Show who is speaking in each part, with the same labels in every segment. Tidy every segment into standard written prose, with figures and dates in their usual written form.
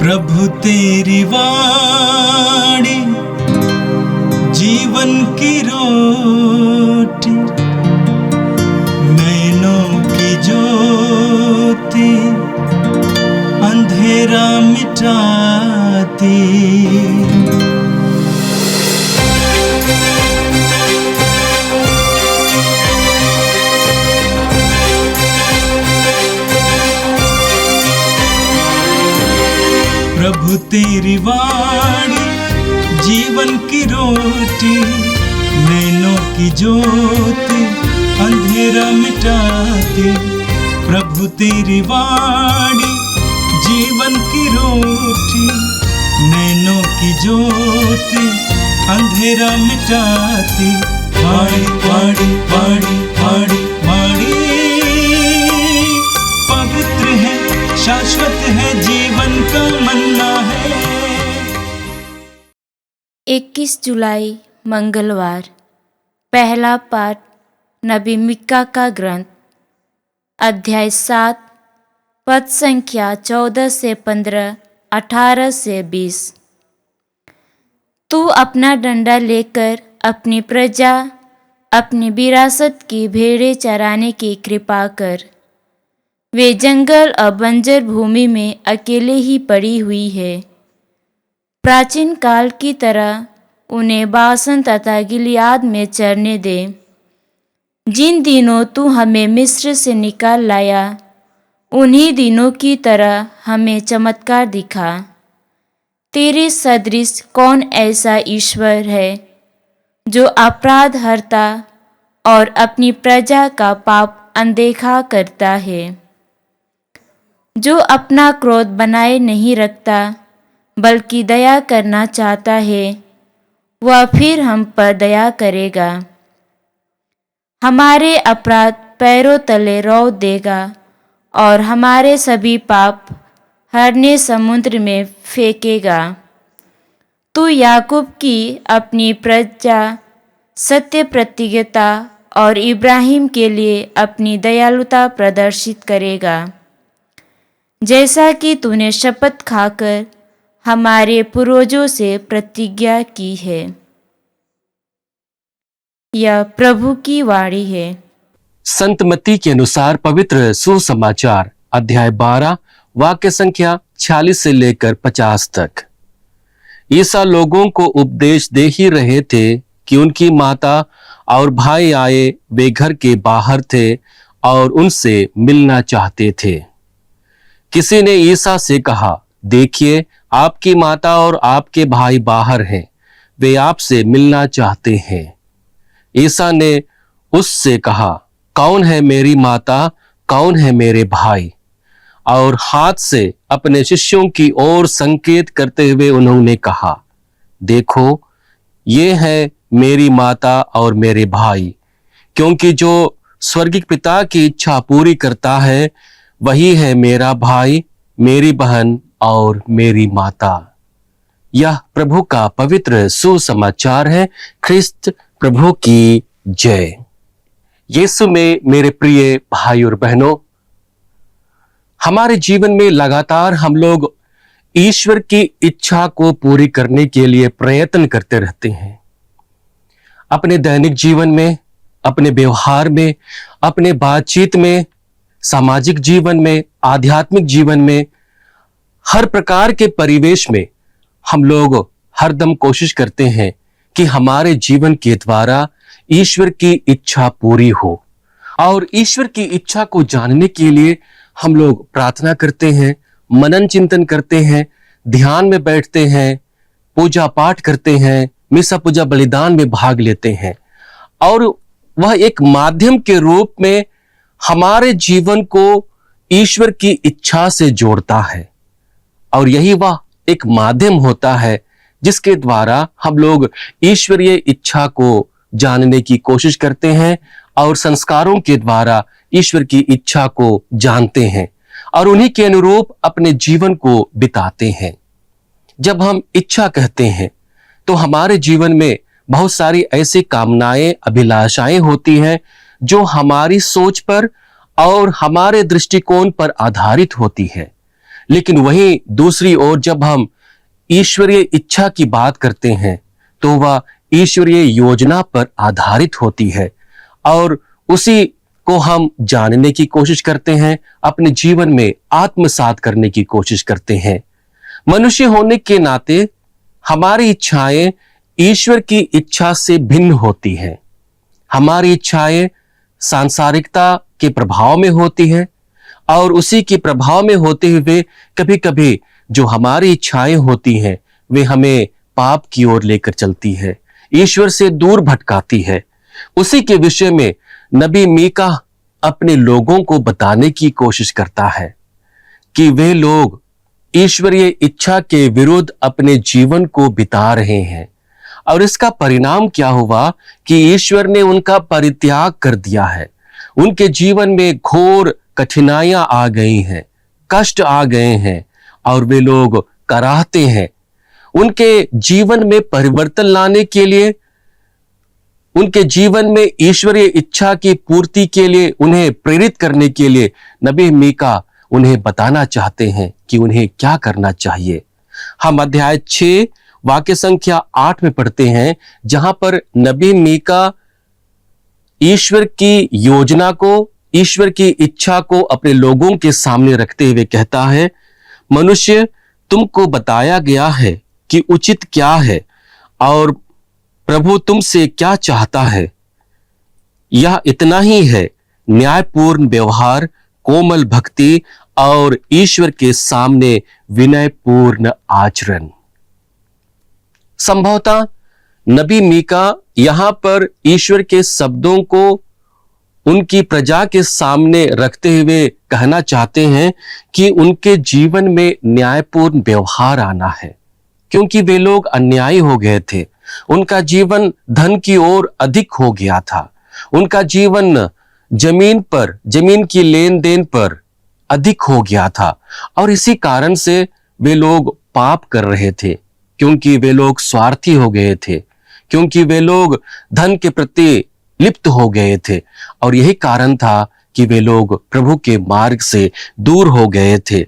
Speaker 1: प्रभु तेरी वाणी जीवन की रोटी, नैनों की ज्योति अंधेरा मिटाती। प्रभु तेरी वाणी जीवन की रोटी, नैनों की ज्योति अंधेरा मिटाती। प्रभु तेरी वाणी जीवन की रोटी, नैनों की ज्योति अंधेरा मिटाती। वाणी वाणी वाणी वाणी वाणी पवित्र है, शाश्वत है, जीवन का मन्ना है।
Speaker 2: 21 जुलाई मंगलवार। पहला पाठ नबी मिक्का का ग्रंथ, अध्याय 7, पद संख्या 14 से 15, 18 से 20। तू अपना डंडा लेकर अपनी प्रजा, अपनी विरासत की भेड़ें चराने की कृपा कर। वे जंगल और बंजर भूमि में अकेले ही पड़ी हुई है। प्राचीन काल की तरह उन्हें बासन तथा गिलियाद में चरने दे। जिन दिनों तू हमें मिस्र से निकाल लाया, उन्हीं दिनों की तरह हमें चमत्कार दिखा। तेरे सदृश कौन ऐसा ईश्वर है जो अपराध हरता और अपनी प्रजा का पाप अनदेखा करता है, जो अपना क्रोध बनाए नहीं रखता बल्कि दया करना चाहता है, वह फिर हम पर दया करेगा। हमारे अपराध पैरों तले रौंद देगा और हमारे सभी पाप हरने समुद्र में फेंकेगा। तू याकूब की अपनी प्रजा, सत्य प्रतिज्ञता और इब्राहिम के लिए अपनी दयालुता प्रदर्शित करेगा, जैसा कि तूने शपथ खाकर हमारे पूर्वजों से प्रतिज्ञा की है। यह प्रभु की वाणी है।
Speaker 3: संत मत्ती के अनुसार पवित्र सुसमाचार, अध्याय 12, वाक्य संख्या 46 से लेकर 50 तक। ईसा लोगों को उपदेश दे ही रहे थे कि उनकी माता और भाई आए। वे घर के बाहर थे और उनसे मिलना चाहते थे। किसी ने ईसा से कहा, देखिए, आपकी माता और आपके भाई बाहर हैं, वे आपसे मिलना चाहते हैं। ईसा ने उससे कहा, कौन है मेरी माता, कौन है मेरे भाई? और हाथ से अपने शिष्यों की ओर संकेत करते हुए उन्होंने कहा, देखो, ये है मेरी माता और मेरे भाई। क्योंकि जो स्वर्गीय पिता की इच्छा पूरी करता है, वही है मेरा भाई, मेरी बहन और मेरी माता। यह प्रभु का पवित्र सुसमाचार है। ख्रिस्त प्रभु की जय। यीशु में मेरे प्रिय भाई और बहनों, हमारे जीवन में लगातार हम लोग ईश्वर की इच्छा को पूरी करने के लिए प्रयत्न करते रहते हैं। अपने दैनिक जीवन में, अपने व्यवहार में, अपने बातचीत में, सामाजिक जीवन में, आध्यात्मिक जीवन में, हर प्रकार के परिवेश में हम लोग हरदम कोशिश करते हैं कि हमारे जीवन के द्वारा ईश्वर की इच्छा पूरी हो। और ईश्वर की इच्छा को जानने के लिए हम लोग प्रार्थना करते हैं, मनन चिंतन करते हैं, ध्यान में बैठते हैं, पूजा पाठ करते हैं, मिसा पूजा बलिदान में भाग लेते हैं। और वह एक माध्यम के रूप में हमारे जीवन को ईश्वर की इच्छा से जोड़ता है। और यही वह एक माध्यम होता है जिसके द्वारा हम लोग ईश्वरीय इच्छा को जानने की कोशिश करते हैं और संस्कारों के द्वारा ईश्वर की इच्छा को जानते हैं और उन्हीं के अनुरूप अपने जीवन को बिताते हैं। जब हम इच्छा कहते हैं तो हमारे जीवन में बहुत सारी ऐसी कामनाएं, अभिलाषाएं होती हैं जो हमारी सोच पर और हमारे दृष्टिकोण पर आधारित होती है। लेकिन वहीं दूसरी ओर जब हम ईश्वरीय इच्छा की बात करते हैं तो वह ईश्वरीय योजना पर आधारित होती है और उसी को हम जानने की कोशिश करते हैं, अपने जीवन में आत्मसात करने की कोशिश करते हैं। मनुष्य होने के नाते हमारी इच्छाएं ईश्वर की इच्छा से भिन्न होती हैं। हमारी इच्छाएं सांसारिकता के प्रभाव में होती हैं और उसी के प्रभाव में होते हुए कभी कभी जो हमारी इच्छाएं होती हैं वे हमें पाप की ओर लेकर चलती है, ईश्वर से दूर भटकाती है। उसी के विषय में नबी मीका अपने लोगों को बताने की कोशिश करता है कि वे लोग ईश्वरीय इच्छा के विरुद्ध अपने जीवन को बिता रहे हैं और इसका परिणाम क्या हुआ कि ईश्वर ने उनका परित्याग कर दिया है। उनके जीवन में घोर कठिनाइयां आ गई हैं, कष्ट आ गए हैं और वे लोग कराहते हैं। उनके जीवन में परिवर्तन लाने के लिए, उनके जीवन में ईश्वरीय इच्छा की पूर्ति के लिए, उन्हें प्रेरित करने के लिए नबी मीका उन्हें बताना चाहते हैं कि उन्हें क्या करना चाहिए। हम अध्याय 6 वाक्य संख्या 8 में पढ़ते हैं, जहां पर नबी मीका ईश्वर की योजना को, ईश्वर की इच्छा को अपने लोगों के सामने रखते हुए कहता है, मनुष्य तुमको बताया गया है कि उचित क्या है और प्रभु तुमसे क्या चाहता है। यह इतना ही है, न्यायपूर्ण व्यवहार, कोमल भक्ति और ईश्वर के सामने विनयपूर्ण आचरण। संभवतः नबी मीका यहां पर ईश्वर के शब्दों को उनकी प्रजा के सामने रखते हुए कहना चाहते हैं कि उनके जीवन में न्यायपूर्ण व्यवहार आना है, क्योंकि वे लोग अन्यायी हो गए थे। उनका जीवन धन की ओर अधिक हो गया था। उनका जीवन जमीन की लेन देन पर अधिक हो गया था और इसी कारण से वे लोग पाप कर रहे थे, क्योंकि वे लोग स्वार्थी हो गए थे, क्योंकि वे लोग धन के प्रति लिप्त हो गए थे और यही कारण था कि वे लोग प्रभु के मार्ग से दूर हो गए थे।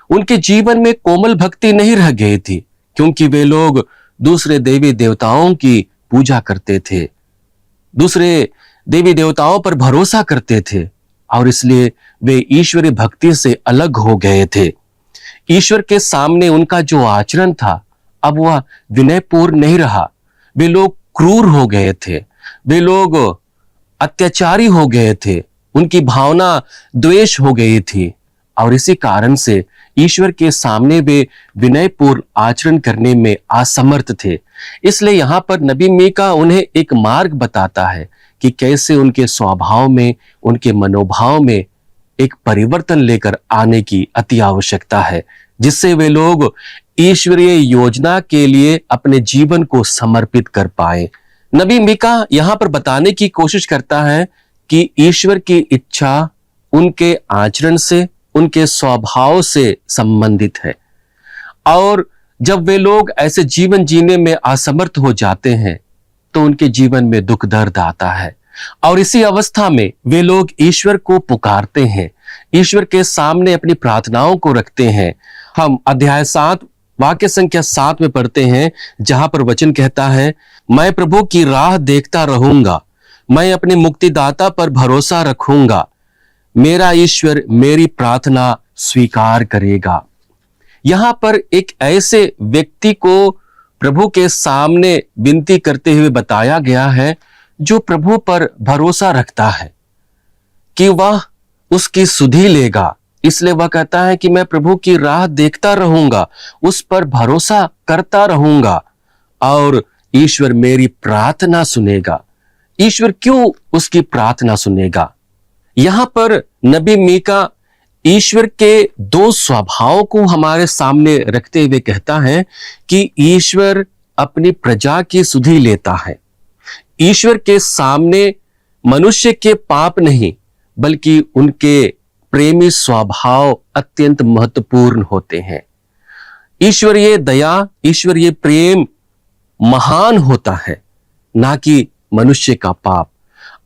Speaker 3: उनके जीवन में कोमल भक्ति नहीं रह गई थी, क्योंकि वे लोग दूसरे देवी देवताओं की पूजा करते थे, दूसरे देवी देवताओं पर भरोसा करते थे और इसलिए वे ईश्वरीय भक्ति से अलग हो गए थे। ईश्वर के सामने उनका जो आचरण था अब वह विनयपूर्ण नहीं रहा। वे लोग क्रूर हो गए थे, वे लोग अत्याचारी हो गए थे, उनकी भावना द्वेष हो गई थी और इसी कारण से ईश्वर के सामने वे विनयपूर्ण आचरण करने में असमर्थ थे। इसलिए यहां पर नबी मीका उन्हें एक मार्ग बताता है कि कैसे उनके स्वभाव में, उनके मनोभाव में एक परिवर्तन लेकर आने की अति आवश्यकता है, जिससे वे लोग ईश्वरीय योजना के लिए अपने जीवन को समर्पित कर पाए। नबी मीका यहां पर बताने की कोशिश करता है कि ईश्वर की इच्छा उनके आचरण से, उनके स्वभाव से संबंधित है और जब वे लोग ऐसे जीवन जीने में असमर्थ हो जाते हैं तो उनके जीवन में दुख दर्द आता है और इसी अवस्था में वे लोग ईश्वर को पुकारते हैं, ईश्वर के सामने अपनी प्रार्थनाओं को रखते हैं। हम अध्याय 7 वाक्य संख्या 7 में पढ़ते हैं, जहां पर वचन कहता है, मैं प्रभु की राह देखता रहूंगा, मैं अपने मुक्तिदाता पर भरोसा रखूंगा, मेरा ईश्वर मेरी प्रार्थना स्वीकार करेगा। यहां पर एक ऐसे व्यक्ति को प्रभु के सामने विनती करते हुए बताया गया है जो प्रभु पर भरोसा रखता है कि वह उसकी सुधि लेगा। इसलिए वह कहता है कि मैं प्रभु की राह देखता रहूंगा, उस पर भरोसा करता रहूंगा और ईश्वर मेरी प्रार्थना सुनेगा। ईश्वर क्यों उसकी प्रार्थना सुनेगा? यहां पर नबी मीका ईश्वर के दो स्वभावों को हमारे सामने रखते हुए कहता है कि ईश्वर अपनी प्रजा की सुधि लेता है। ईश्वर के सामने मनुष्य के पाप नहीं बल्कि उनके प्रेमी स्वभाव अत्यंत महत्वपूर्ण होते हैं। ईश्वरीय दया, ईश्वरीय प्रेम महान होता है, ना कि मनुष्य का पाप।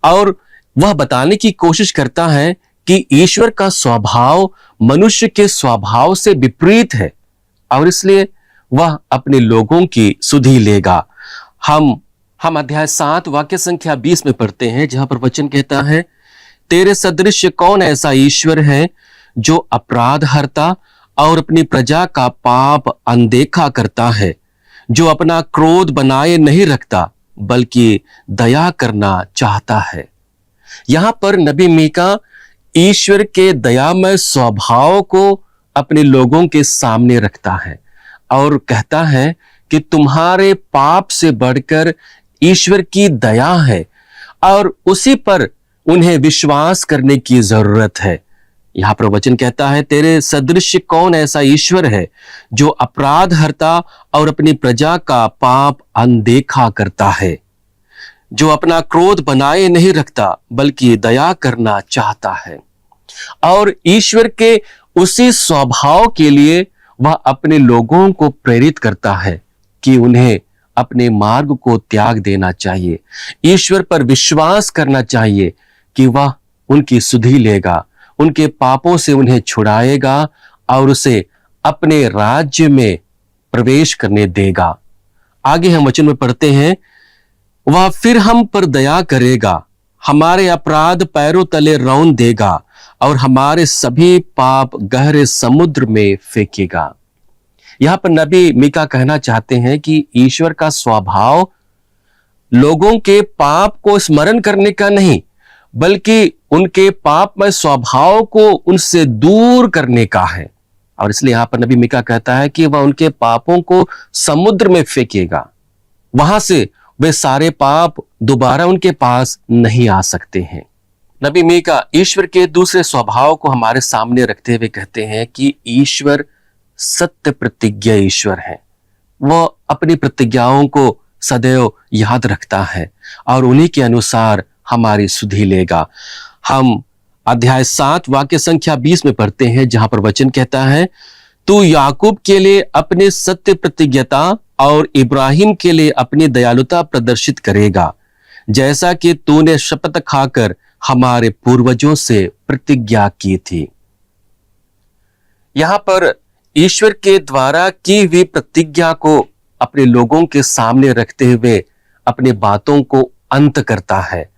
Speaker 3: और वह बताने की कोशिश करता है कि ईश्वर का स्वभाव मनुष्य के स्वभाव से विपरीत है और इसलिए वह अपने लोगों की सुधि लेगा। हम अध्याय 7 वाक्य संख्या 20 में पढ़ते हैं, जहां पर वचन कहता है, तेरे सदृश कौन ऐसा ईश्वर है जो अपराध हरता और अपनी प्रजा का पाप अनदेखा करता है, जो अपना क्रोध बनाए नहीं रखता बल्कि दया करना चाहता है। यहां पर नबी मीका ईश्वर के दयामय स्वभाव को अपने लोगों के सामने रखता है और कहता है कि तुम्हारे पाप से बढ़कर ईश्वर की दया है और उसी पर उन्हें विश्वास करने की जरूरत है। यहां पर वचन कहता है, तेरे सदृश कौन ऐसा ईश्वर है जो अपराध हरता और अपनी प्रजा का पाप अनदेखा करता है, जो अपना क्रोध बनाए नहीं रखता बल्कि दया करना चाहता है। और ईश्वर के उसी स्वभाव के लिए वह अपने लोगों को प्रेरित करता है कि उन्हें अपने मार्ग को त्याग देना चाहिए, ईश्वर पर विश्वास करना चाहिए कि वह उनकी सुधि लेगा, उनके पापों से उन्हें छुड़ाएगा और उसे अपने राज्य में प्रवेश करने देगा। आगे हम वचन में पढ़ते हैं, वह फिर हम पर दया करेगा, हमारे अपराध पैरों तले रौंद देगा और हमारे सभी पाप गहरे समुद्र में फेंकेगा। यहां पर नबी मीका कहना चाहते हैं कि ईश्वर का स्वभाव लोगों के पाप को स्मरण करने का नहीं, बल्कि उनके पापमय स्वभाव को उनसे दूर करने का है। और इसलिए यहां पर नबी मीका कहता है कि वह उनके पापों को समुद्र में फेंकेगा, वहां से वे सारे पाप दोबारा उनके पास नहीं आ सकते हैं। नबी मीका ईश्वर के दूसरे स्वभाव को हमारे सामने रखते हुए कहते हैं कि ईश्वर सत्य प्रतिज्ञा ईश्वर है। वह अपनी प्रतिज्ञाओं को सदैव याद रखता है और उन्हीं के अनुसार हमारी सुधि लेगा। हम अध्याय 7 वाक्य संख्या 20 में पढ़ते हैं, जहां पर वचन कहता है, तू याकूब के लिए अपने सत्य प्रतिज्ञता और इब्राहिम के लिए अपनी दयालुता प्रदर्शित करेगा, जैसा कि तूने शपथ खाकर हमारे पूर्वजों से प्रतिज्ञा की थी। यहां पर ईश्वर के द्वारा की हुई प्रतिज्ञा को अपने लोगों के सामने रखते हुए अपनी बातों को अंत करता है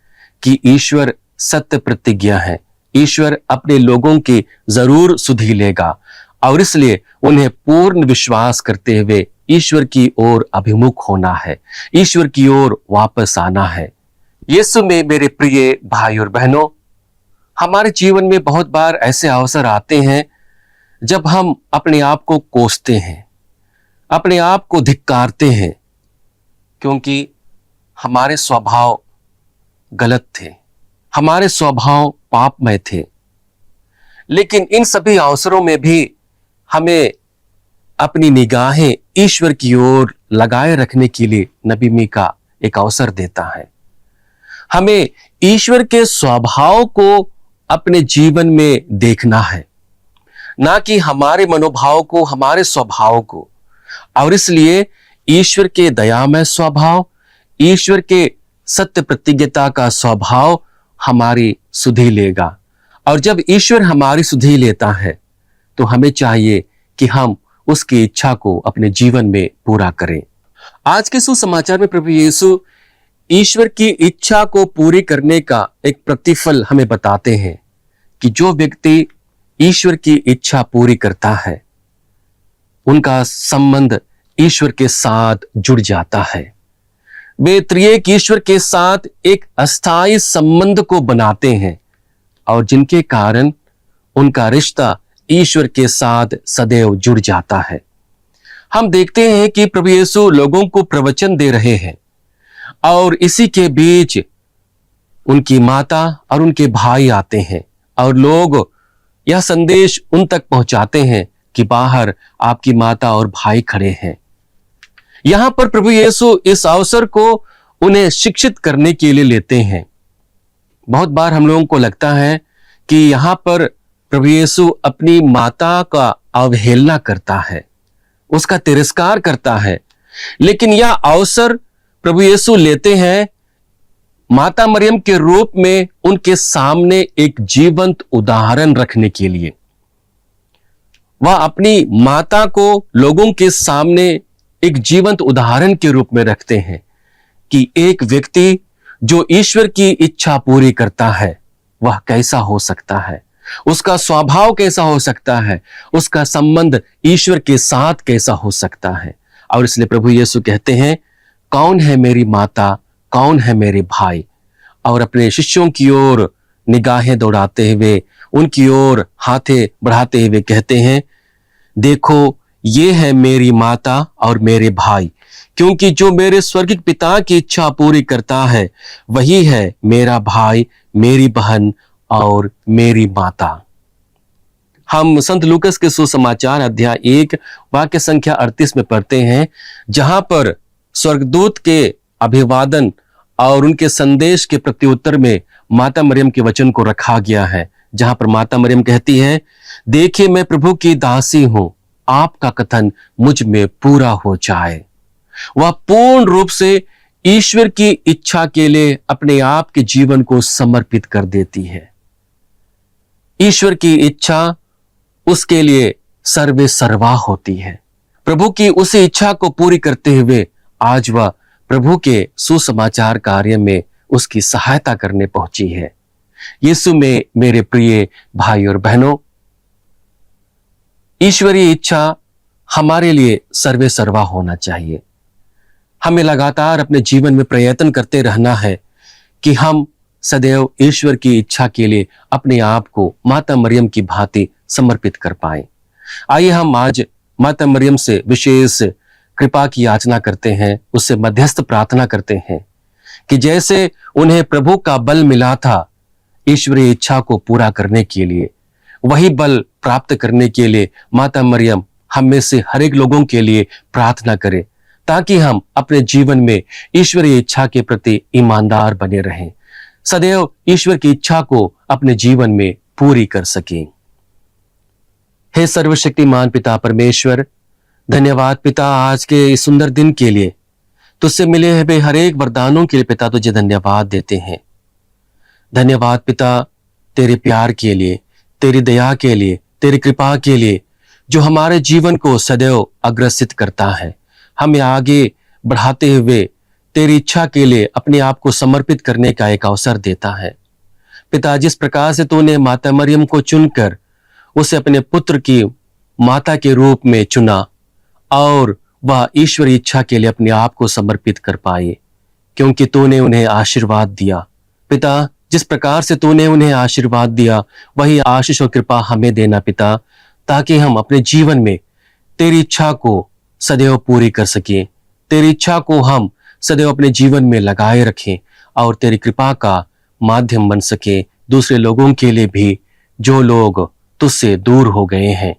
Speaker 3: कि ईश्वर सत्य प्रतिज्ञा है, ईश्वर अपने लोगों की जरूर सुधि लेगा और इसलिए उन्हें पूर्ण विश्वास करते हुए ईश्वर की ओर अभिमुख होना है, ईश्वर की ओर वापस आना है। यीशु में मेरे प्रिय भाई और बहनों, हमारे जीवन में बहुत बार ऐसे अवसर आते हैं जब हम अपने आप को कोसते हैं, अपने आप को धिक्कारते हैं, क्योंकि हमारे स्वभाव गलत थे, हमारे स्वभाव पापमय थे। लेकिन इन सभी अवसरों में भी हमें अपनी निगाहें ईश्वर की ओर लगाए रखने के लिए नबी मीका एक अवसर देता है। हमें ईश्वर के स्वभाव को अपने जीवन में देखना है, ना कि हमारे मनोभाव को, हमारे स्वभाव को। और इसलिए ईश्वर के दयामय स्वभाव, ईश्वर के सत्य प्रतिज्ञता का स्वभाव हमारी सुधि लेगा। और जब ईश्वर हमारी सुधि लेता है तो हमें चाहिए कि हम उसकी इच्छा को अपने जीवन में पूरा करें। आज के सुसमाचार में प्रभु यीशु ईश्वर की इच्छा को पूरी करने का एक प्रतिफल हमें बताते हैं कि जो व्यक्ति ईश्वर की इच्छा पूरी करता है, उनका संबंध ईश्वर के साथ जुड़ जाता है। वे त्रिएक ईश्वर के साथ एक अस्थायी संबंध को बनाते हैं और जिनके कारण उनका रिश्ता ईश्वर के साथ सदैव जुड़ जाता है। हम देखते हैं कि प्रभु यीशु लोगों को प्रवचन दे रहे हैं और इसी के बीच उनकी माता और उनके भाई आते हैं और लोग यह संदेश उन तक पहुंचाते हैं कि बाहर आपकी माता और भाई खड़े हैं। यहां पर प्रभु यीशु इस अवसर को उन्हें शिक्षित करने के लिए लेते हैं। बहुत बार हम लोगों को लगता है कि यहां पर प्रभु यीशु अपनी माता का अवहेलना करता है, उसका तिरस्कार करता है, लेकिन यह अवसर प्रभु यीशु लेते हैं माता मरियम के रूप में उनके सामने एक जीवंत उदाहरण रखने के लिए। वह अपनी माता को लोगों के सामने एक जीवंत उदाहरण के रूप में रखते हैं कि एक व्यक्ति जो ईश्वर की इच्छा पूरी करता है वह कैसा हो सकता है, उसका स्वभाव कैसा हो सकता है, उसका संबंध ईश्वर के साथ कैसा हो सकता है। और इसलिए प्रभु यीशु कहते हैं, कौन है मेरी माता, कौन है मेरे भाई। और अपने शिष्यों की ओर निगाहें दौड़ाते हुए, उनकी ओर हाथें बढ़ाते हुए कहते हैं, देखो ये है मेरी माता और मेरे भाई, क्योंकि जो मेरे स्वर्गिक पिता की इच्छा पूरी करता है वही है मेरा भाई, मेरी बहन और मेरी माता। हम संत लूकस के सुसमाचार अध्याय 1 वाक्य संख्या 38 में पढ़ते हैं, जहां पर स्वर्गदूत के अभिवादन और उनके संदेश के प्रत्युत्तर में माता मरियम के वचन को रखा गया है, जहां पर माता मरियम कहती है, देखिए मैं प्रभु की दासी हूं, आपका कथन मुझ में पूरा हो जाए। वह पूर्ण रूप से ईश्वर की इच्छा के लिए अपने आप के जीवन को समर्पित कर देती है। ईश्वर की इच्छा उसके लिए सर्वे सर्वा होती है। प्रभु की उसी इच्छा को पूरी करते हुए आज वह प्रभु के सुसमाचार कार्य में उसकी सहायता करने पहुंची है। यीशु में मेरे प्रिय भाई और बहनों, ईश्वरीय इच्छा हमारे लिए सर्वे सर्वा होना चाहिए। हमें लगातार अपने जीवन में प्रयत्न करते रहना है कि हम सदैव ईश्वर की इच्छा के लिए अपने आप को माता मरियम की भांति समर्पित कर पाएं। आइए हम आज माता मरियम से विशेष कृपा की याचना करते हैं, उससे मध्यस्थ प्रार्थना करते हैं कि जैसे उन्हें प्रभु का बल मिला था ईश्वरीय इच्छा को पूरा करने के लिए, वही बल प्राप्त करने के लिए माता मरियम हम में से हर एक लोगों के लिए प्रार्थना करें, ताकि हम अपने जीवन में ईश्वरीय इच्छा के प्रति ईमानदार बने रहें, सदैव ईश्वर की इच्छा को अपने जीवन में पूरी कर सकें। हे सर्वशक्तिमान पिता परमेश्वर, धन्यवाद पिता आज के इस सुंदर दिन के लिए, तुझसे मिले हुए हर एक वरदानों के लिए पिता तुझे धन्यवाद देते हैं। धन्यवाद पिता तेरे प्यार के लिए, तेरी दया के लिए, तेरी कृपा के लिए, जो हमारे जीवन को सदैव अग्रसित करता है, हमें आगे बढ़ाते हुए तेरी इच्छा के लिए अपने आप को समर्पित करने का एक अवसर देता है। पिता, जिस प्रकार से तूने माता मरियम को चुनकर उसे अपने पुत्र की माता के रूप में चुना और वह ईश्वरी इच्छा के लिए अपने आप को समर्पित कर पाए, क्योंकि तूने उन्हें आशीर्वाद दिया। पिता, जिस प्रकार से तूने उन्हें आशीर्वाद दिया वही आशीष और कृपा हमें देना पिता, ताकि हम अपने जीवन में तेरी इच्छा को सदैव पूरी कर सकें, तेरी इच्छा को हम सदैव अपने जीवन में लगाए रखें और तेरी कृपा का माध्यम बन सके दूसरे लोगों के लिए भी जो लोग तुझसे दूर हो गए हैं।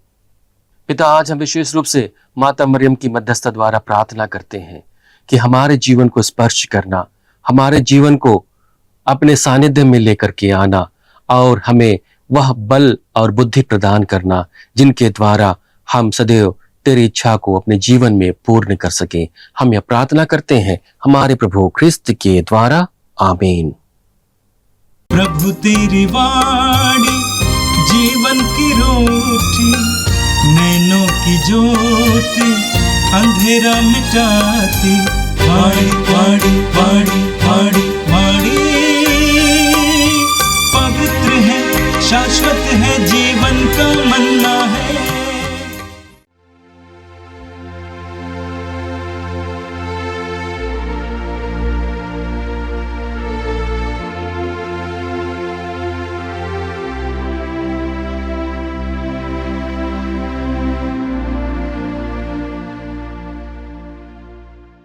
Speaker 3: पिता, आज हम विशेष रूप से माता मरियम की मध्यस्थता द्वारा प्रार्थना करते हैं कि हमारे जीवन को स्पर्श करना, हमारे जीवन को अपने सानिध्य में लेकर के आना और हमें वह बल और बुद्धि प्रदान करना जिनके द्वारा हम सदैव तेरी इच्छा को अपने जीवन में पूर्ण कर सकें। हम यह प्रार्थना करते हैं हमारे प्रभु ख्रिस्त के द्वारा, आमीन।
Speaker 1: प्रभु तेरी वाणी जीवन की रोटी, नैनों की ज्योति अंधेरा मिटाती, वाणी वाणी वाणी वाणी वाणी पवित्र है, शाश्वत है जीवन का